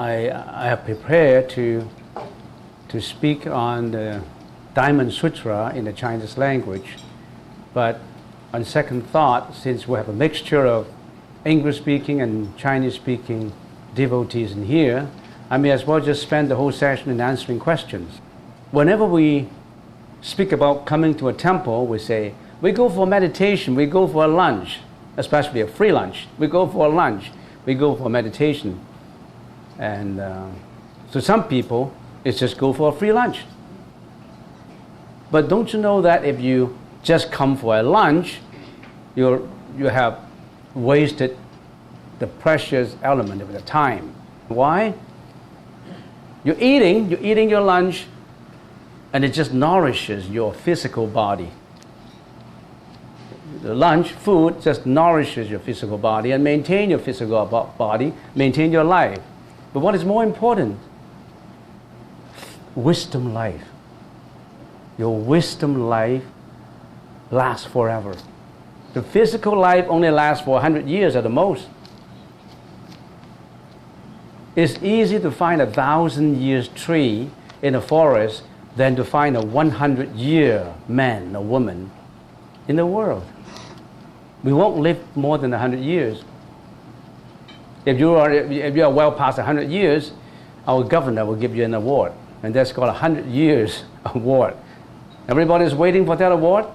I have prepared to speak on the Diamond Sutra in the Chinese language, but on second thought, since we have a mixture of English-speaking and Chinese-speaking devotees in here, I may as well just spend the whole session in answering questions. Whenever we speak about coming to a temple, we say, we go for meditation, we go for a lunch, especially a free lunch. We go for a lunch, we go for meditation. And so some people, it's just go for a free lunch. But don't you know that if you just come for a lunch, you have wasted the precious element of the time. Why? You're eating your lunch, and it just nourishes your physical body. The lunch, food, just nourishes your physical body and maintain your physical body, maintain your life. But what is more important? Wisdom life. Your wisdom life lasts forever. The physical life only lasts for 100 years at the most. It's easy to find a 1,000-year tree in a forest than to find a 100-year man or woman in the world. We won't live more than 100 years. If you are well past 100 years, our governor will give you an award, and that's called a 100 years award. Everybody's waiting for that award.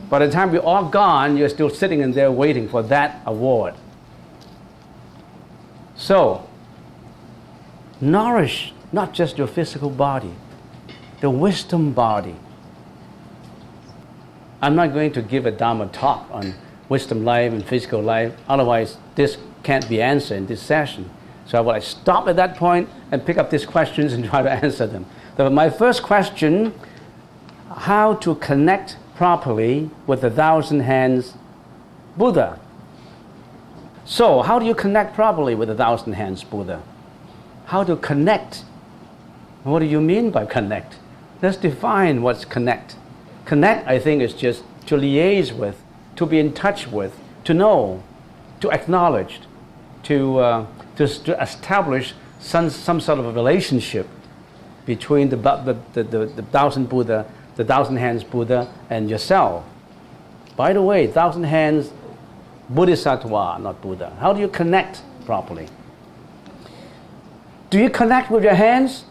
By the time we're all gone, you're still sitting in there waiting for that award. So, nourish not just your physical body, the wisdom body. I'm not going to give a Dharma talk on wisdom life and physical life, otherwise this can't be answered in this session. So I will stop at that point and pick up these questions and try to answer them. So my first question, how to connect properly with the 1,000 hands Buddha. So how do you connect properly with the 1,000 hands Buddha? How to connect? What do you mean by connect? Let's define what's connect. Connect, I think, is just to liaise with, to be in touch with, to know, to acknowledge, to establish some sort of a relationship between the 1,000 Buddha, the 1,000 hands Buddha, and yourself. By the way, 1,000 hands Bodhisattva, not Buddha. How do you connect properly? Do you connect with your hands?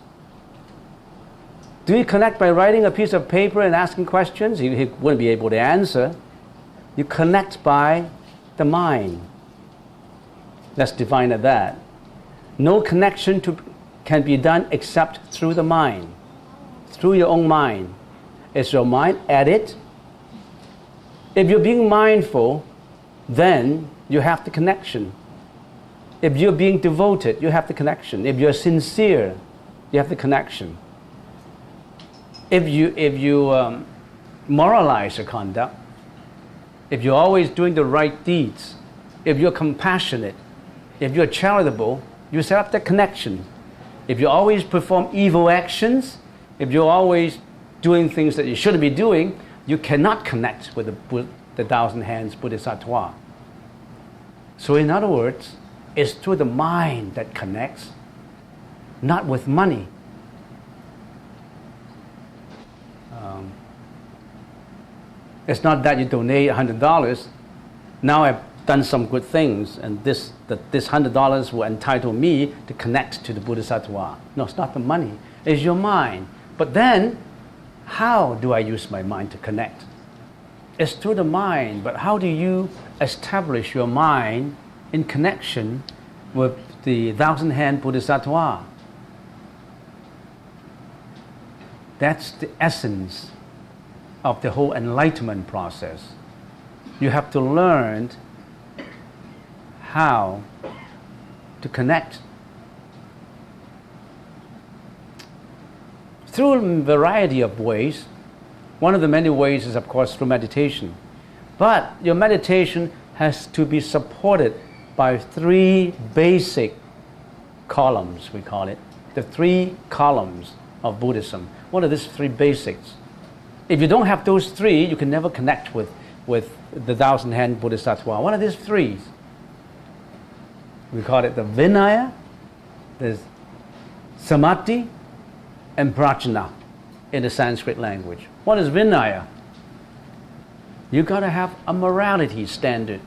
Do you connect by writing a piece of paper and asking questions? He wouldn't be able to answer. You connect by the mind. Let's define it that. No connection can be done except through the mind, through your own mind. Is your mind at it? If you're being mindful, then you have the connection. If you're being devoted, you have the connection. If you're sincere, you have the connection. If you moralize your conduct, if you're always doing the right deeds, if you're compassionate, if you're charitable, you set up the connection. If you always perform evil actions, if you're always doing things that you shouldn't be doing, you cannot connect with the 1,000 hands Bodhisattva. So in other words, it's through the mind that connects, not with money. It's not that you donate $100. Now I've done some good things, and this $100 will entitle me to connect to the Bodhisattva. No, it's not the money. It's your mind. But then, how do I use my mind to connect? It's through the mind, but how do you establish your mind in connection with the 1,000 hand Bodhisattva? That's the essence of the whole enlightenment process. You have to learn how to connect through a variety of ways. One of the many ways is, of course, through meditation. But your meditation has to be supported by 3 basic columns, we call it. The 3 columns of Buddhism. What are these 3 basics? If you don't have those 3, you can never connect with the 1,000 hand Bodhisattva. What are these 3? We call it the Vinaya, There's samadhi and prajna in the Sanskrit language. What is Vinaya? You got to have a morality standard.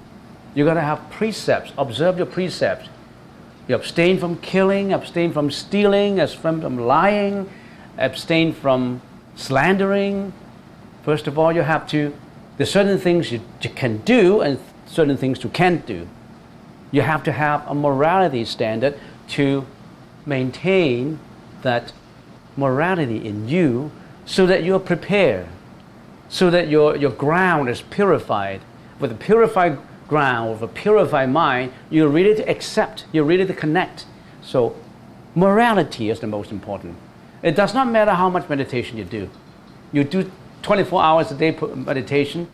You got to have precepts. Observe your precepts. You abstain from killing, abstain from stealing, abstain from lying, abstain from slandering. First of all, you have to, there's certain things you can do and certain things you can't do. You have to have a morality standard to maintain that morality in you so that you're prepared, so that your ground is purified. With a purified ground, with a purified mind, you're ready to accept, you're ready to connect. So morality is the most important. It does not matter how much meditation you do. You do 24 hours a day meditation,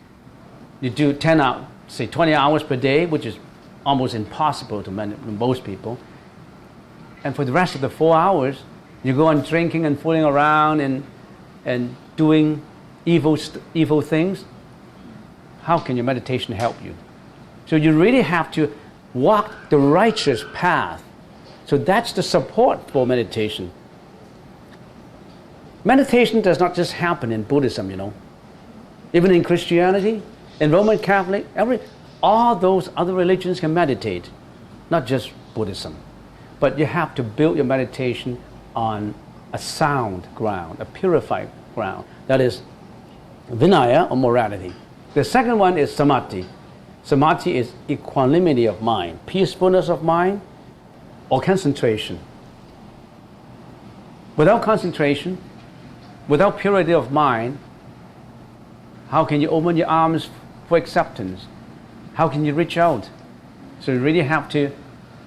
you do 10 hours, say 20 hours per day, which is almost impossible to most people. And for the rest of the 4 hours, you go on drinking and fooling around and doing evil things. How can your meditation help you? So you really have to walk the righteous path. So that's the support for meditation. Meditation does not just happen in Buddhism, you know. Even in Christianity, in Roman Catholic, all those other religions can meditate, not just Buddhism. But you have to build your meditation on a sound ground, a purified ground. That is Vinaya or morality. The second one is samadhi. Samadhi is equanimity of mind, peacefulness of mind, or concentration. Without concentration, without purity of mind, how can you open your arms for acceptance? How can you reach out? So you really have to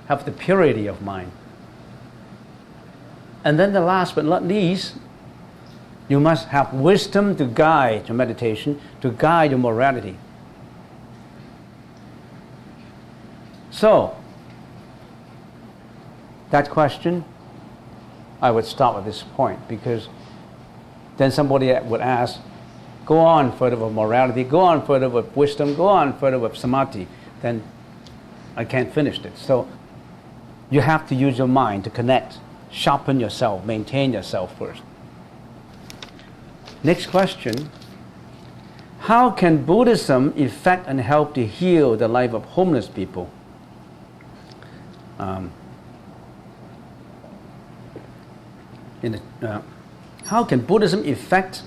have the purity of mind. And then the last but not least, you must have wisdom to guide your meditation, to guide your morality. So, that question, I would start with this point, because then somebody would ask, go on further with morality, go on further with wisdom, go on further with samadhi. Then I can't finish it. So you have to use your mind to connect, sharpen yourself, maintain yourself first. Next question. How can Buddhism affect and help to heal the life of homeless people? How can Buddhism affect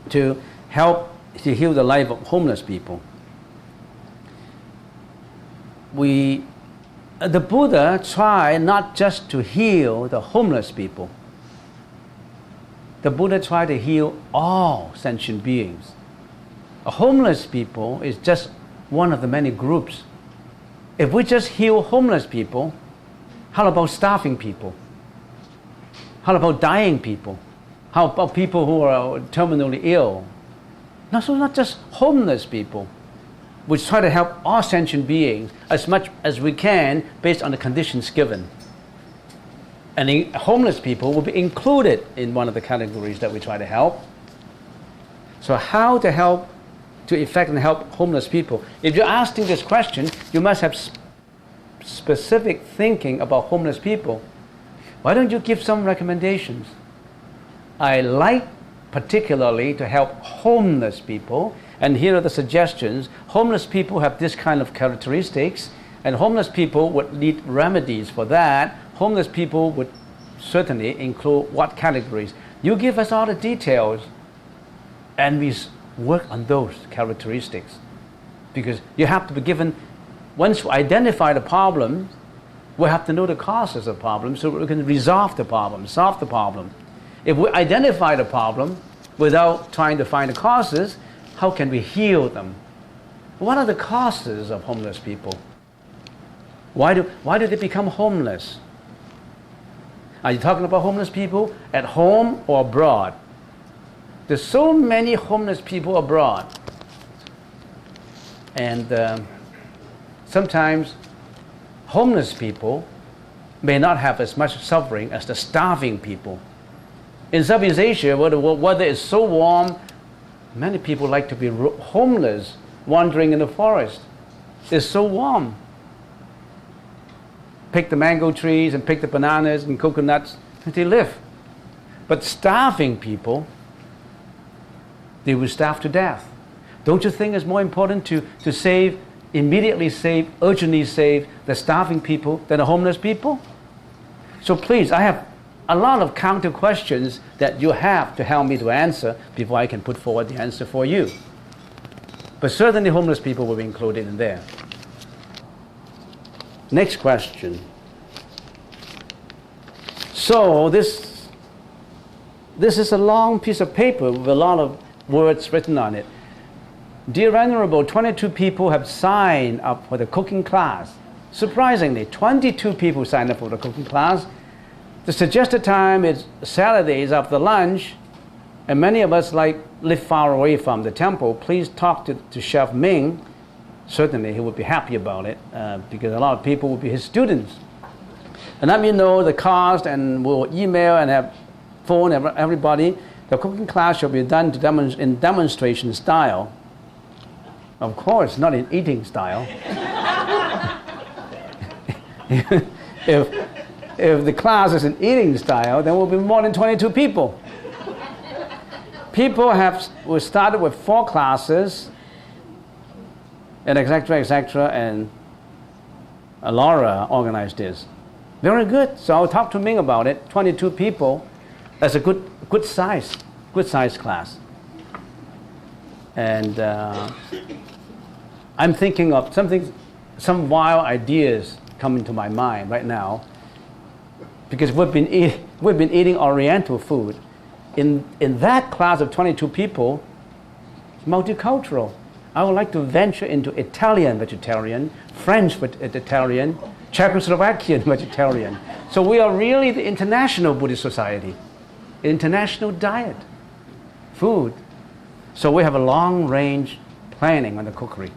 to help to heal the life of homeless people? The Buddha tried not just to heal the homeless people. The Buddha tried to heal all sentient beings. Homeless people is just one of the many groups. If we just heal homeless people, how about starving people? How about dying people? How about people who are terminally ill? No, so not just homeless people. We try to help all sentient beings as much as we can based on the conditions given. And the homeless people will be included in one of the categories that we try to help. So how to help, to effect and help homeless people? If you're asking this question, you must have specific thinking about homeless people. Why don't you give some recommendations? I like particularly to help homeless people, and here are the suggestions. Homeless people have this kind of characteristics, and homeless people would need remedies for that. Homeless people would certainly include what categories. You give us all the details, and we work on those characteristics. Because you have to be given, once you identify the problem, we have to know the causes of the problem so we can resolve the problem, solve the problem. If we identify the problem without trying to find the causes, how can we heal them? What are the causes of homeless people? Why do they become homeless? Are you talking about homeless people at home or abroad? There's so many homeless people abroad. And sometimes homeless people may not have as much suffering as the starving people. In Southeast Asia, where the weather is so warm, many people like to be homeless, wandering in the forest. It's so warm. pick the mango trees and pick the bananas and coconuts, and they live. But starving people, they will starve to death. Don't you think it's more important to save, immediately save, urgently save the starving people than the homeless people? So please, I have a lot of counter questions that you have to help me to answer before I can put forward the answer for you. But certainly homeless people will be included in there. Next question. So this is a long piece of paper with a lot of words written on it. Dear Venerable, 22 people have signed up for the cooking class. Surprisingly, 22 people signed up for the cooking class. The suggested time is Saturdays after lunch, and many of us live far away from the temple. Please talk to Chef Ming. Certainly he would be happy about it because a lot of people will be his students. And let me know the cost, and we'll email and have phone everybody. The cooking class shall be done in demonstration style. Of course, not in eating style. If the class is in eating style, then there will be more than 22 people. We started with 4 classes, and etc., and Laura organized this. Very good. So I'll talk to Ming about it. 22 people. That's a good size class. And I'm thinking of some wild ideas coming to my mind right now, because we've been eating Oriental food. In that class of 22 people, it's multicultural. I would like to venture into Italian vegetarian, French vegetarian, Czechoslovakian vegetarian. So we are really the international Buddhist society, international diet, food. So we have a long-range planning on the cookery.